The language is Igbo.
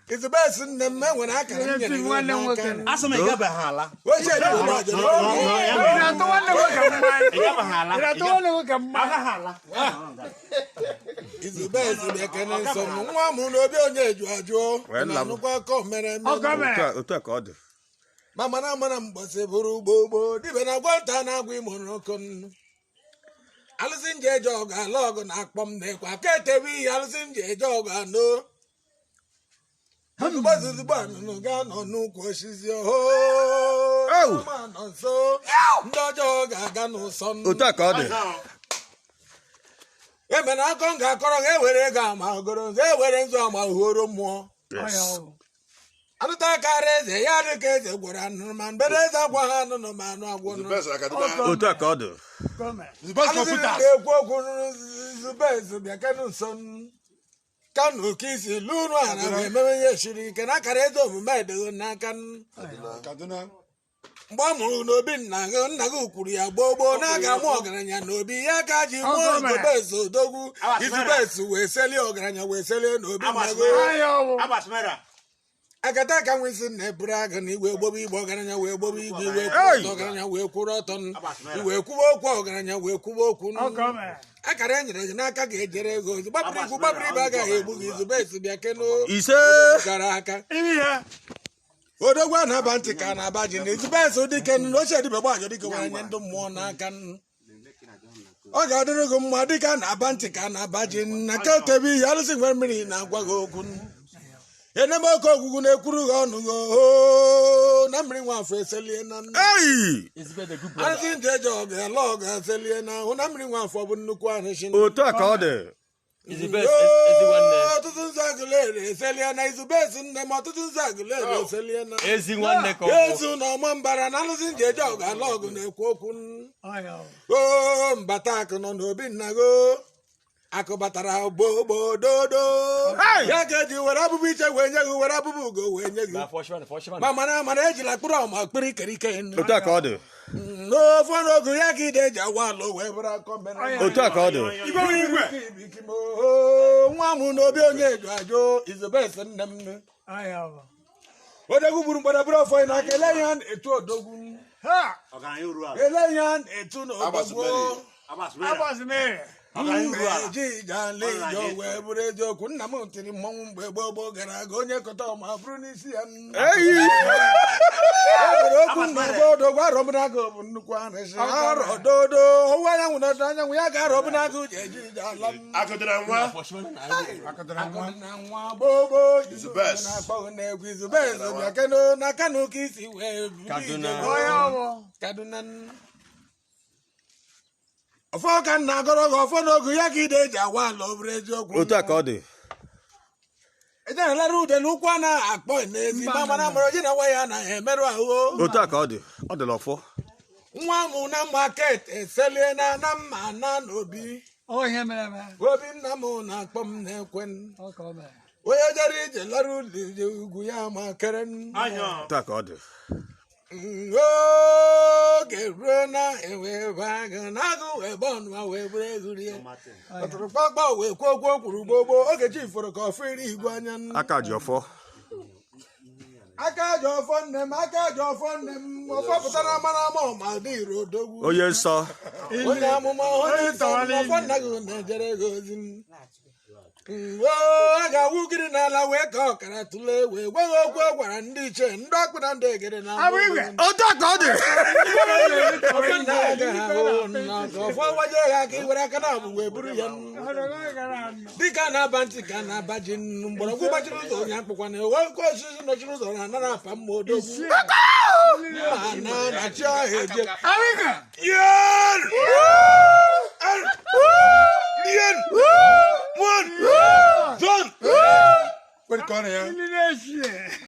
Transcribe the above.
It's the best in the man when I can get one. As a mega hala. What's that? It's the best in the cannon. Someone will be on your jaw. Well, I'm not coming. Mamma, I'm was a bobo, even a guantana women. Alison J. Jog, a log on Akpom, the Quaketevi, Alison J. Jog, I know. How was the button? No gun or no questions. Oh, man, so no jog, I got no son. Utakode. When I can't get where I got my girls, they were in some more. Yes. Another carriage, a yard case, a good man, but there's a one no man. The best I can do. Utakode. The best The best of the cannon son. Can you kiss you, Luna? And I remember she can I carry over my Nakan. Bamu no bin Nagu Kuria Bobo Naga Morgan and no be Yakaji, the best of Dogu is the best who sell your grania, we sell it no be. Akataka wisi ne braga ni we bobi bogaranya we bobi we bogaranya we kuroton we kubo kwa ogaranya we kubo kunu akara nyere na aka ga ejere go babri baga ebu gizu besi bia keno ise garaka iya odogwa na bantika na baji ni gizu besi odikenu no shedi be gbajo dike wanye ndu mmụọ n'aka ọ ga-adịrị go mma dika na bantika na baji na ketebi yalusi nwe mmiri na agwa go okwu Enemoko gugu ne kuru onu go na mri nwa afọ eselie na hey Anti njejo ga log eselie na na mri nwa afọ bụ nnukwu ahishin Utakode. Is the best, is the one there. Ọtụtụ nzagụlere eselie na izubesi nne m ọtụtụ nzagụlere eselie na Is the one there. Yesu na ọma mbara na alụsị njejo ga log na-ekwu okwu o mbata akụ nọ n'obi nna go akụbatara bobo dodo ya ka eji were abụbụ iche wee nye gị were abụbụ ugo wee nye gị ma mana ejila kpụrụ ọma kpịrị kerike Utakode. n'ofe n'ogu ya ka ide eji awa alụ wee bụrụ akọ mere Utakode. nwa m n'obi onye eju ajụ izobes nne m odogwu gburu mgbadabụrụ ọfọ n'aka ele ya etu odogwu ele ya etu na odogwu Jijale jo wee bụrụ eziokwu nna m tiri mmọnwụ mgbe gboo gara aga onye kọta ọma bụrụ n'isi ya ebere okwu nna dodo gwa arọbụnago bụ nnukwu arịsị arọ dodo ọwụwa anyanwụ n'ọdụ anyanwụ ya ga arọbụnago ji eji ije ala Akụdịra nwa gbogbo na-akpọ na-egwu izube ezo bịa keno na Kano ka isi wee Kaduna Ọfọ ka nna agọrọ gị ọfọ n'ogu ya ka ide eji awa ala obere eziokwu Utakode. Ejere lara ude n'ụkwụ a na-akpọ n'ezi ma mana mụrụ ji na nwa ya na-emerụ ahụ Utakode. Ọ dị lọfọ. Nwa mụ na maket eselie na mma na n'obi obi nna m na-akpọ m na-ekwe onye jere ije lara ude ugwu ya ma kere Utakode. oge ruo na ewebe agụ na-agụ ebe ọnụma wee bụrụ ezurie ọtụrụ kpakpa wee kwuo okwu kwuru gbogbo oge chi foro ka ọfọ iri igwe anya Aka ji ọfọ. aka ji ọfọ nne m ọfọ pụtara mara ama ọma dị iro odogwu Onye nsọ. onye amụma onye nsọ ọfọ nna gị na-ejere gị ozi a ga-awụ gịrị n'ala wee ka ọkara tụlee wee gwaghị okwu ọ gwara ndị iche ndị ọkpụ na ndị egere na Utakode. ọfọ waje ya aka iwere aka na abụ wee buru ya dịka na-aba ntị ka na-aba ji mgbọrọgwụ gbachiri ụzọ onye akpụkwana ewe oke osisi nọchiri ụzọ na anara afa mma odogwu na chi ahụ eje One, John. What call ya?